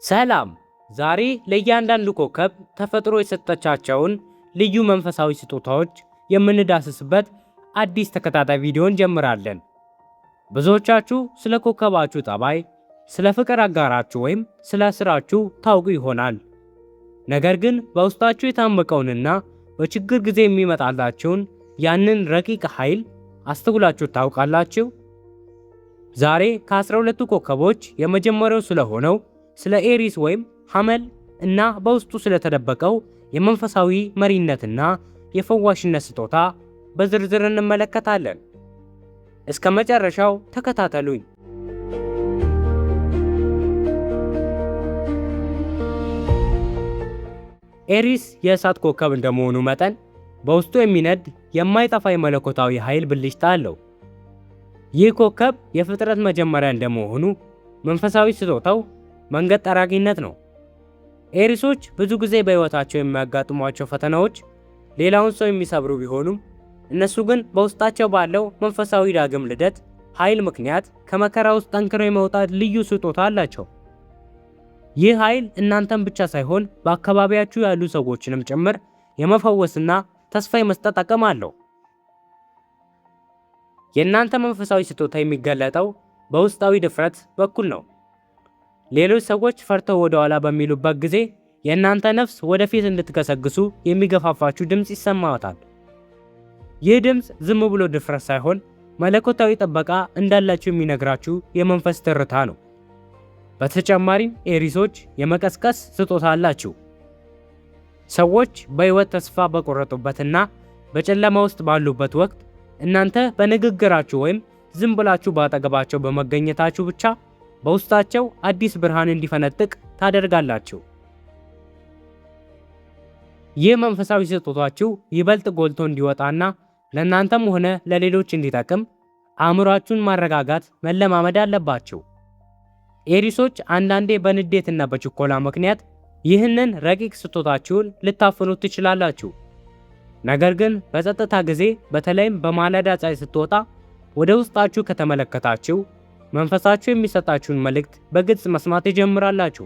ሰላም! ዛሬ ለእያንዳንዱ ኮከብ ተፈጥሮ የሰጠቻቸውን ልዩ መንፈሳዊ ስጦታዎች የምንዳስስበት አዲስ ተከታታይ ቪዲዮ እንጀምራለን። ብዙዎቻችሁ ስለ ኮከባችሁ ጠባይ፣ ስለ ፍቅር አጋራችሁ ወይም ስለ ስራችሁ ታውቁ ይሆናል። ነገር ግን በውስጣችሁ የታመቀውንና በችግር ጊዜ የሚመጣላችሁን ያንን ረቂቅ ኃይል አስተውላችሁ ታውቃላችሁ? ዛሬ ከ12ቱ ኮከቦች የመጀመሪያው ስለሆነው ስለ ኤሪስ ወይም ሐመል እና በውስጡ ስለተደበቀው የመንፈሳዊ መሪነትና የፈዋሽነት ስጦታ በዝርዝር እንመለከታለን። እስከ መጨረሻው ተከታተሉኝ። ኤሪስ የእሳት ኮከብ እንደመሆኑ መጠን በውስጡ የሚነድ የማይጠፋ የመለኮታዊ ኃይል ብልጭታ አለው። ይህ ኮከብ የፍጥረት መጀመሪያ እንደመሆኑ መንፈሳዊ ስጦታው መንገድ ጠራጊነት ነው። ኤሪሶች ብዙ ጊዜ በሕይወታቸው የሚያጋጥሟቸው ፈተናዎች ሌላውን ሰው የሚሰብሩ ቢሆኑም እነሱ ግን በውስጣቸው ባለው መንፈሳዊ ዳግም ልደት ኃይል ምክንያት ከመከራ ውስጥ ጠንክረው የመውጣት ልዩ ስጦታ አላቸው። ይህ ኃይል እናንተን ብቻ ሳይሆን በአካባቢያችሁ ያሉ ሰዎችንም ጭምር የመፈወስና ተስፋ የመስጠት አቅም አለው። የእናንተ መንፈሳዊ ስጦታ የሚገለጠው በውስጣዊ ድፍረት በኩል ነው። ሌሎች ሰዎች ፈርተው ወደ ኋላ በሚሉበት ጊዜ የእናንተ ነፍስ ወደፊት እንድትገሰግሱ የሚገፋፋችሁ ድምፅ ይሰማዎታል። ይህ ድምፅ ዝም ብሎ ድፍረት ሳይሆን መለኮታዊ ጥበቃ እንዳላችሁ የሚነግራችሁ የመንፈስ ትርታ ነው። በተጨማሪም ኤሪሶች የመቀስቀስ ስጦታ አላችሁ። ሰዎች በሕይወት ተስፋ በቆረጡበትና በጨለማ ውስጥ ባሉበት ወቅት እናንተ በንግግራችሁ ወይም ዝም ብላችሁ ባጠገባቸው በመገኘታችሁ ብቻ በውስጣቸው አዲስ ብርሃን እንዲፈነጥቅ ታደርጋላችሁ። ይህ መንፈሳዊ ስጦታችሁ ይበልጥ ጎልቶ እንዲወጣና ለእናንተም ሆነ ለሌሎች እንዲጠቅም አእምሯችሁን ማረጋጋት መለማመድ አለባችሁ። ኤሪሶች አንዳንዴ በንዴትና በችኮላ ምክንያት ይህንን ረቂቅ ስጦታችሁን ልታፍኑት ትችላላችሁ። ነገር ግን በጸጥታ ጊዜ በተለይም በማለዳ ፀሐይ ስትወጣ ወደ ውስጣችሁ ከተመለከታችሁ መንፈሳችሁ የሚሰጣችሁን መልእክት በግልጽ መስማት ይጀምራላችሁ።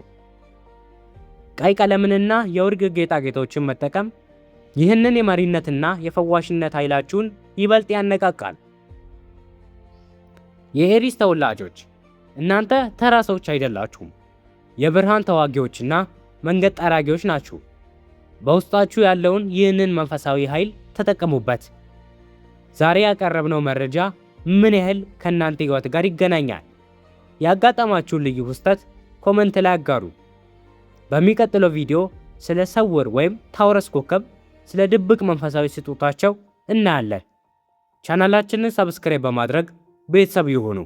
ቀይ ቀለምንና የወርቅ ጌጣጌጦችን መጠቀም ይህንን የመሪነትና የፈዋሽነት ኃይላችሁን ይበልጥ ያነቃቃል። የኤሪስ ተወላጆች እናንተ ተራ ሰዎች አይደላችሁም። የብርሃን ተዋጊዎችና መንገድ ጠራጊዎች ናችሁ። በውስጣችሁ ያለውን ይህንን መንፈሳዊ ኃይል ተጠቀሙበት። ዛሬ ያቀረብነው መረጃ ምን ያህል ከእናንተ ሕይወት ጋር ይገናኛል? ያጋጠማችሁን ልዩ ክስተት ኮመንት ላይ አጋሩ። በሚቀጥለው ቪዲዮ ስለ ሰውር ወይም ታውረስ ኮከብ ስለ ድብቅ መንፈሳዊ ስጦታቸው እናያለን። ቻናላችንን ሰብስክራይብ በማድረግ ቤተሰብ ይሁኑ።